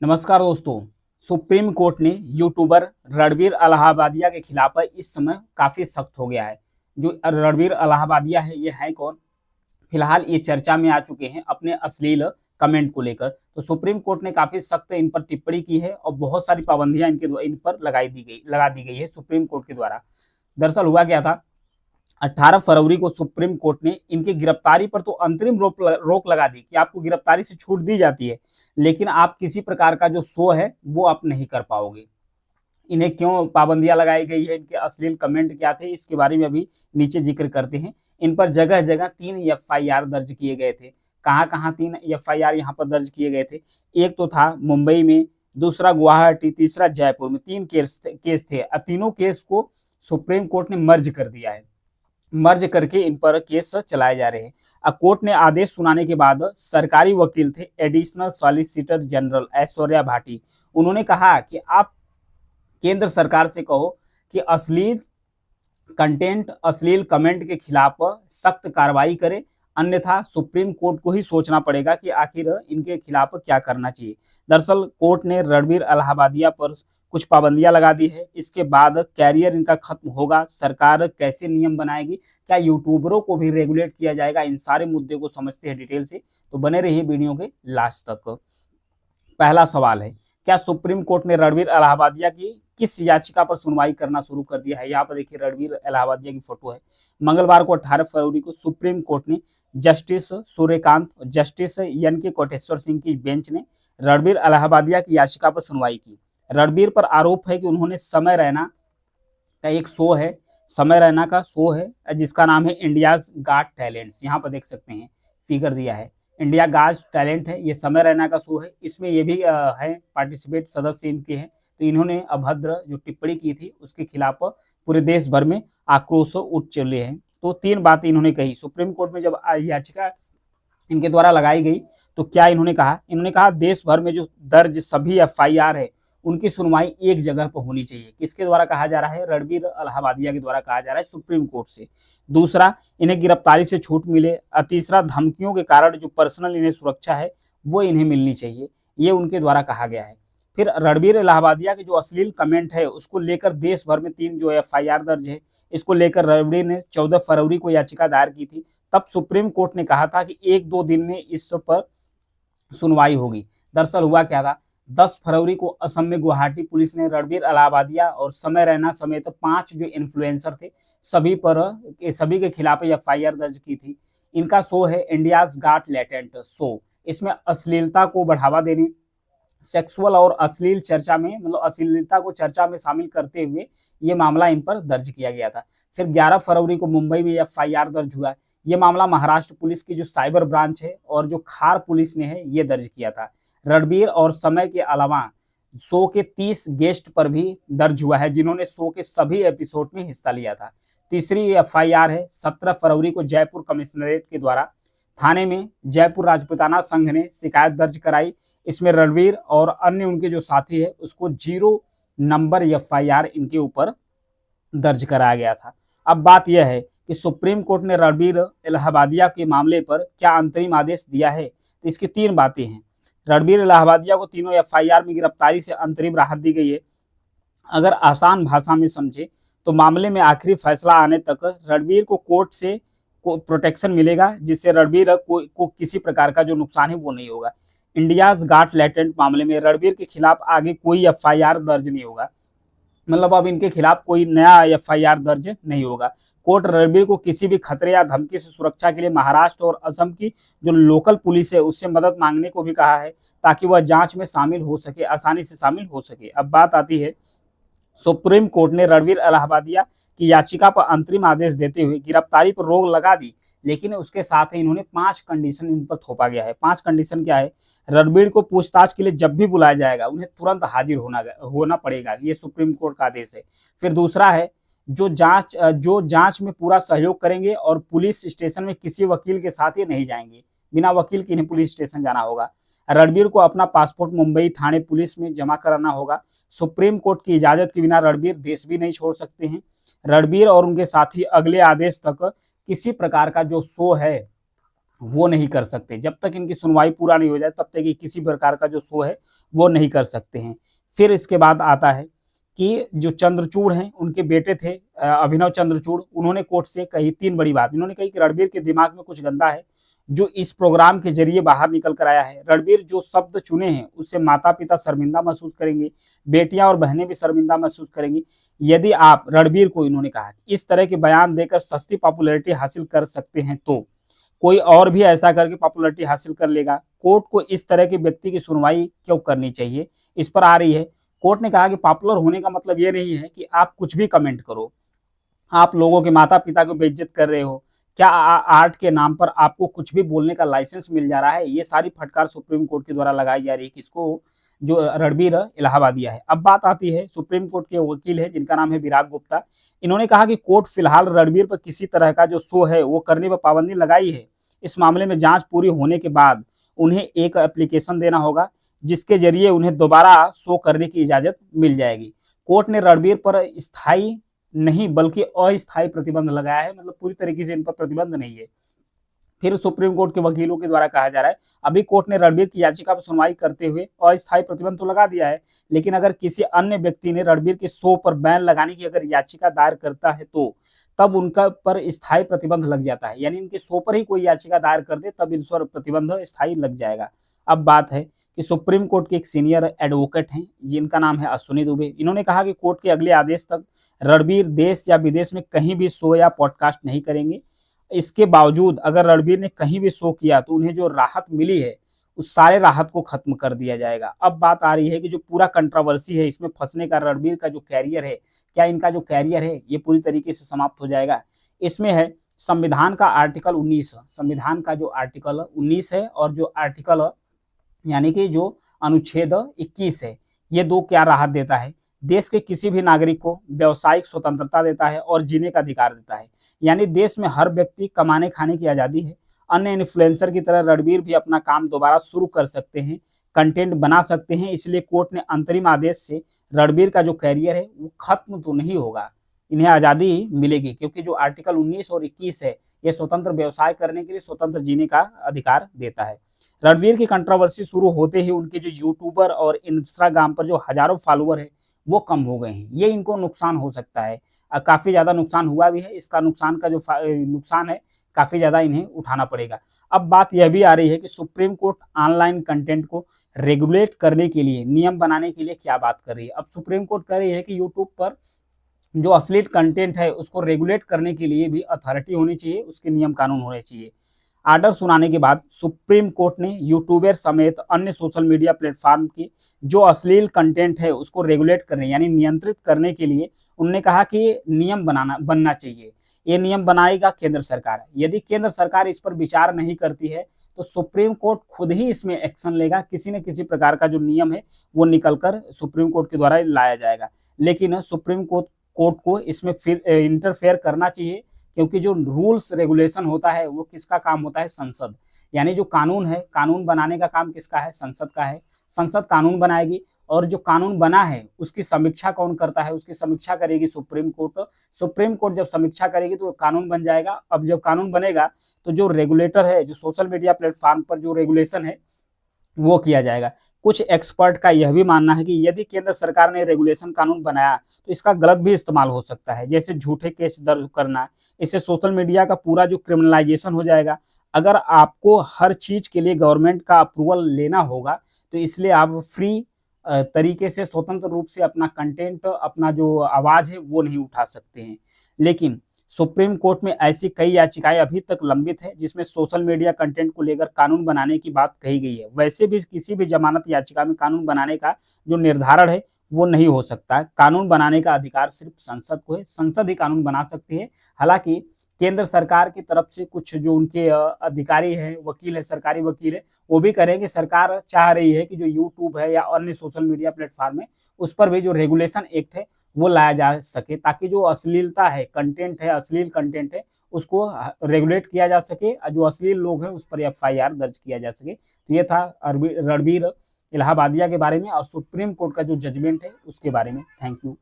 नमस्कार दोस्तों। Supreme court ने यूट्यूबर रणबीर अलाहाबादिया के खिलाफ इस समय काफी सख्त हो गया है। जो रणबीर अलाहाबादिया है, ये है कौन? फिलहाल ये चर्चा में आ चुके हैं अपने अश्लील कमेंट को लेकर। तो सुप्रीम कोर्ट ने काफी सख्त इन पर टिप्पणी की है और बहुत सारी पाबंदियां इन पर लगा दी गई है सुप्रीम कोर्ट के द्वारा। दरअसल हुआ क्या था, 18 फरवरी को सुप्रीम कोर्ट ने इनकी गिरफ्तारी पर तो अंतरिम रोक लगा दी कि आपको गिरफ्तारी से छूट दी जाती है, लेकिन आप किसी प्रकार का जो शो है वो आप नहीं कर पाओगे। इन्हें क्यों पाबंदियां लगाई गई है, इनके अश्लील कमेंट क्या थे, इसके बारे में अभी नीचे जिक्र करते हैं। इन पर जगह जगह 3 FIR दर्ज किए गए थे। कहाँ कहाँ 3 FIR यहाँ पर दर्ज किए गए थे? एक तो था मुंबई में, दूसरा गुवाहाटी, तीसरा जयपुर में। 3 केस थे। तीनों केस को सुप्रीम कोर्ट ने मर्ज कर दिया है। मर्ज करके इन पर केस चलाए जा रहे हैं। कोर्ट ने आदेश सुनाने के बाद सरकारी वकील थे additional solicitor general Aishwarya Bhati, उन्होंने कहा कि आप केंद्र सरकार से कहो कि अश्लील कंटेंट, अश्लील कमेंट के खिलाफ सख्त कार्रवाई करे, अन्यथा सुप्रीम कोर्ट को ही सोचना पड़ेगा कि आखिर इनके खिलाफ क्या करना चाहिए। दरअसल कोर्ट ने रणबीर अलाहाबादिया पर कुछ पाबंदियां लगा दी है। इसके बाद कैरियर इनका खत्म होगा, सरकार कैसे नियम बनाएगी, क्या यूट्यूबरों को भी रेगुलेट किया जाएगा, इन सारे मुद्दे को समझते हैं डिटेल से। तो बने रहिए वीडियो के लास्ट तक। पहला सवाल है, क्या सुप्रीम कोर्ट ने रणबीर इलाहाबादिया की किस याचिका पर सुनवाई करना शुरू कर दिया है? यहाँ पर देखिए रणबीर इलाहाबादिया की फोटो है। मंगलवार को 18 फरवरी को सुप्रीम कोर्ट ने जस्टिस सूर्यकांत और जस्टिस एन के कोटेश्वर सिंह की बेंच ने रणबीर इलाहाबादिया की याचिका पर सुनवाई की। रणबीर पर आरोप है कि उन्होंने समय रैना का एक शो है, समय रैना का शो है जिसका नाम है इंडियाज गॉट टैलेंट्स। यहाँ पर देख सकते हैं फिगर दिया है, इंडिया गॉट टैलेंट है, ये समय रैना का शो है। इसमें ये भी है पार्टिसिपेट सदस्य इनके हैं। तो इन्होंने अभद्र जो टिप्पणी की थी उसके खिलाफ पूरे देश भर में आक्रोश उठ चले हैं। तो 3 बातें इन्होंने कही सुप्रीम कोर्ट में जब याचिका इनके द्वारा लगाई गई। तो क्या इन्होंने कहा? इन्होंने कहा देश भर में जो दर्ज सभी FIR है उनकी सुनवाई एक जगह पर होनी चाहिए। किसके द्वारा कहा जा रहा है? रणबीर अलाहाबादिया के द्वारा कहा जा रहा है सुप्रीम कोर्ट से। दूसरा, इन्हें गिरफ्तारी से छूट मिले। तीसरा, धमकियों के कारण जो पर्सनल इन्हें सुरक्षा है वो इन्हें मिलनी चाहिए, ये उनके द्वारा कहा गया है। फिर रणबीर इलाहाबादिया के जो अश्लील कमेंट है उसको लेकर देश भर में 3 जो FIR दर्ज है, इसको लेकर रणबीर ने 14 फरवरी को याचिका दायर की थी। तब सुप्रीम कोर्ट ने कहा था कि 1-2 दिन में इस पर सुनवाई होगी। दरअसल हुआ क्या था, 10 फरवरी को असम में गुवाहाटी पुलिस ने रणबीर अलाहाबादिया और समय रैना समेत 5 जो इन्फ्लुएंसर थे सभी के खिलाफ FIR दर्ज की थी। इनका शो है इंडियाज गॉट टैलेंट शो। इसमें अश्लीलता को बढ़ावा देने, सेक्सुअल और अश्लील चर्चा में मतलब अश्लीलता को चर्चा में शामिल करते हुए ये मामला इन पर दर्ज किया गया था। फिर 11 फरवरी को मुंबई में FIR दर्ज हुआ। ये मामला महाराष्ट्र पुलिस की जो साइबर ब्रांच है और जो खार पुलिस ने है ये दर्ज किया था। रणबीर और समय के अलावा शो के 30 गेस्ट पर भी दर्ज हुआ है जिन्होंने शो के सभी एपिसोड में हिस्सा लिया था। तीसरी FIR है 17 फरवरी को जयपुर कमिश्नरेट के द्वारा थाने में जयपुर राजपूताना संघ ने शिकायत दर्ज कराई। इसमें रणबीर और अन्य उनके जो साथी है उसको 0 नंबर FIR इनके ऊपर दर्ज कराया गया था। अब बात यह है कि सुप्रीम कोर्ट ने रणबीर इलाहाबादिया के मामले पर क्या अंतरिम आदेश दिया है? तो इसकी 3 बातें हैं। रणबीर इलाहाबादिया को तीनों FIR में गिरफ्तारी से अंतरिम राहत दी गई है। अगर आसान भाषा में समझे तो मामले में आखिरी फैसला आने तक रणबीर को कोर्ट से प्रोटेक्शन मिलेगा, जिससे रणबीर को किसी प्रकार का जो नुकसान है वो नहीं होगा। इंडियाज गॉट टैलेंट मामले में रणबीर के खिलाफ आगे कोई FIR दर्ज नहीं होगा, मतलब अब इनके खिलाफ कोई नया FIR दर्ज नहीं होगा। कोर्ट रणबीर को किसी भी खतरे या धमकी से सुरक्षा के लिए महाराष्ट्र और असम की जो लोकल पुलिस है उससे मदद मांगने को भी कहा है, ताकि वह जांच में शामिल हो सके, आसानी से शामिल हो सके। अब बात आती है, सुप्रीम कोर्ट ने रणबीर इलाहाबादिया की याचिका पर अंतरिम आदेश देते हुए गिरफ्तारी पर रोक लगा दी, लेकिन उसके साथ ही इन्होंने 5 कंडीशन इन पर थोपा गया है। 5 कंडीशन क्या है? रणबीर को पूछताछ के लिए जब भी बुलाया जाएगा उन्हें तुरंत हाजिर होना पड़ेगा, ये सुप्रीम कोर्ट का आदेश है। फिर दूसरा है, जो जांच में पूरा सहयोग करेंगे और पुलिस स्टेशन में किसी वकील के साथ ये नहीं जाएंगे, बिना वकील के इन्हें पुलिस स्टेशन जाना होगा। रणबीर को अपना पासपोर्ट मुंबई थाने पुलिस में जमा कराना होगा। सुप्रीम कोर्ट की इजाजत के बिना रणबीर देश भी नहीं छोड़ सकते हैं। रणबीर और उनके साथी अगले आदेश तक किसी प्रकार का जो शो है वो नहीं कर सकते। जब तक इनकी सुनवाई पूरा नहीं हो जाए तब तक ये किसी प्रकार का जो शो है वो नहीं कर सकते हैं। फिर इसके बाद आता है कि जो चंद्रचूड़ हैं उनके बेटे थे अभिनव चंद्रचूड़, उन्होंने कोर्ट से कही 3 बड़ी बात। इन्होंने कही कि रणबीर के दिमाग में कुछ गंदा है जो इस प्रोग्राम के जरिए बाहर निकल कर आया है। रणबीर जो शब्द चुने हैं उससे माता-पिता शर्मिंदा महसूस करेंगे, बेटियां और बहनें भी शर्मिंदा महसूस करेंगी। यदि आप रणबीर को, इन्होंने कहा, इस तरह के बयान देकर सस्ती पॉपुलैरिटी हासिल कर सकते हैं तो कोई और भी ऐसा करके पॉपुलैरिटी हासिल कर लेगा। कोर्ट को इस तरह के व्यक्ति की सुनवाई क्यों करनी चाहिए, इस पर आ रही है। कोर्ट ने कहा कि पॉपुलर होने का मतलब ये नहीं है कि आप कुछ भी कमेंट करो, आप लोगों के माता पिता को बेइज्जत कर रहे हो। क्या आर्ट के नाम पर आपको कुछ भी बोलने का लाइसेंस मिल जा रहा है? ये सारी फटकार सुप्रीम कोर्ट के द्वारा लगाई जा रही है किसको, जो रणबीर इलाहाबादिया है। अब बात आती है सुप्रीम कोर्ट के वकील है जिनका नाम है विराग गुप्ता। इन्होंने कहा कि कोर्ट फिलहाल रणबीर पर किसी तरह का जो शो है वो करने पर पाबंदी लगाई है। इस मामले में जांच पूरी होने के बाद उन्हें एक एप्लीकेशन देना होगा जिसके जरिए उन्हें दोबारा शो करने की इजाजत मिल जाएगी। कोर्ट ने रणबीर पर स्थायी नहीं बल्कि अस्थायी प्रतिबंध लगाया है, मतलब पूरी तरीके से इन पर प्रतिबंध नहीं है। फिर सुप्रीम कोर्ट के वकीलों के द्वारा कहा जा रहा है अभी कोर्ट ने रणबीर की याचिका पर सुनवाई करते हुए अस्थायी प्रतिबंध तो लगा दिया है, लेकिन अगर किसी अन्य व्यक्ति ने रणबीर के शो पर बैन लगाने की अगर याचिका दायर करता है तो तब उनका पर स्थायी प्रतिबंध लग जाता है। यानी इनके शो पर ही कोई याचिका दायर कर दे तब इन पर प्रतिबंध स्थायी लग जाएगा। अब बात है कि सुप्रीम कोर्ट के एक सीनियर एडवोकेट हैं जिनका नाम है अश्विनी दुबे। इन्होंने कहा कि कोर्ट के अगले आदेश तक रणबीर देश या विदेश में कहीं भी शो या पॉडकास्ट नहीं करेंगे। इसके बावजूद अगर रणबीर ने कहीं भी शो किया तो उन्हें जो राहत मिली है उस सारे राहत को खत्म कर दिया जाएगा। अब बात आ रही है कि जो पूरा कंट्रोवर्सी है इसमें फंसने का रणबीर का जो कैरियर है, क्या इनका जो कैरियर है ये पूरी तरीके से समाप्त हो जाएगा? इसमें है संविधान का आर्टिकल 19, संविधान का जो आर्टिकल 19 है और जो आर्टिकल यानी कि जो अनुच्छेद 21 है, ये दो क्या राहत देता है? देश के किसी भी नागरिक को व्यावसायिक स्वतंत्रता देता है और जीने का अधिकार देता है। यानी देश में हर व्यक्ति कमाने खाने की आज़ादी है। अन्य इन्फ्लुएंसर की तरह रणबीर भी अपना काम दोबारा शुरू कर सकते हैं, कंटेंट बना सकते हैं। इसलिए कोर्ट ने अंतरिम आदेश से रणबीर का जो कैरियर है वो खत्म तो नहीं होगा, इन्हें आज़ादी मिलेगी, क्योंकि जो आर्टिकल 19 और 21 है ये स्वतंत्र व्यवसाय करने के लिए, स्वतंत्र जीने का अधिकार देता है। रणबीर की कंट्रोवर्सी शुरू होते ही उनके जो यूट्यूबर और इंस्टाग्राम पर जो हजारों फॉलोअर है वो कम हो गए हैं। ये इनको नुकसान हो सकता है, काफ़ी ज़्यादा नुकसान हुआ भी है। इसका नुकसान का जो नुकसान है काफ़ी ज़्यादा इन्हें उठाना पड़ेगा। अब बात यह भी आ रही है कि सुप्रीम कोर्ट ऑनलाइन कंटेंट को रेगुलेट करने के लिए, नियम बनाने के लिए क्या बात कर रही है? अब सुप्रीम कोर्ट कह रही है कि यूट्यूब पर जो अश्लील कंटेंट है उसको रेगुलेट करने के लिए भी अथॉरिटी होनी चाहिए, उसके नियम कानून होने चाहिए। आर्डर सुनाने के बाद सुप्रीम कोर्ट ने यूट्यूबर समेत अन्य सोशल मीडिया प्लेटफॉर्म की जो अश्लील कंटेंट है उसको रेगुलेट करने यानी नियंत्रित करने के लिए उन्होंने कहा कि नियम बनना चाहिए। ये नियम बनाएगा केंद्र सरकार। यदि केंद्र सरकार इस पर विचार नहीं करती है तो सुप्रीम कोर्ट खुद ही इसमें एक्शन लेगा। किसी न किसी प्रकार का जो नियम है वो निकलकर सुप्रीम कोर्ट के द्वारा लाया जाएगा। लेकिन सुप्रीम कोर्ट को इसमें फिर इंटरफेयर करना चाहिए, क्योंकि जो रूल्स रेगुलेशन होता है वो किसका काम होता है? संसद। यानी जो कानून है, कानून बनाने का काम किसका है? संसद का है। संसद कानून बनाएगी और जो कानून बना है उसकी समीक्षा कौन करता है? उसकी समीक्षा करेगी सुप्रीम कोर्ट। सुप्रीम कोर्ट जब समीक्षा करेगी तो कानून बन जाएगा। अब जब कानून बनेगा तो जो रेगुलेटर है, जो सोशल मीडिया प्लेटफॉर्म पर जो रेगुलेशन है वो किया जाएगा। कुछ एक्सपर्ट का यह भी मानना है कि यदि केंद्र सरकार ने रेगुलेशन कानून बनाया तो इसका गलत भी इस्तेमाल हो सकता है, जैसे झूठे केस दर्ज करना। इससे सोशल मीडिया का पूरा जो क्रिमिनलाइजेशन हो जाएगा। अगर आपको हर चीज़ के लिए गवर्नमेंट का अप्रूवल लेना होगा तो इसलिए आप फ्री तरीके से स्वतंत्र रूप से अपना कंटेंट, अपना जो आवाज़ है वो नहीं उठा सकते हैं। लेकिन सुप्रीम कोर्ट में ऐसी कई याचिकाएं अभी तक लंबित है जिसमें सोशल मीडिया कंटेंट को लेकर कानून बनाने की बात कही गई है। वैसे भी किसी भी जमानत याचिका में कानून बनाने का जो निर्धारण है वो नहीं हो सकता। कानून बनाने का अधिकार सिर्फ संसद को है, संसद ही कानून बना सकती है। हालांकि केंद्र सरकार की तरफ से कुछ जो उनके अधिकारी हैं, वकील है, सरकारी वकील है, वो भी कह रहे हैं कि सरकार चाह रही है कि जो यूट्यूब है या अन्य सोशल मीडिया प्लेटफॉर्म है उस पर भी जो रेगुलेशन एक्ट है वो लाया जा सके, ताकि जो अश्लीलता है, कंटेंट है, अश्लील कंटेंट है, उसको रेगुलेट किया जा सके। जो अश्लील लोग हैं उस पर एफआईआर दर्ज किया जा सके। तो ये था रणबीर इलाहाबादिया के बारे में और सुप्रीम कोर्ट का जो जजमेंट है उसके बारे में। Thank you.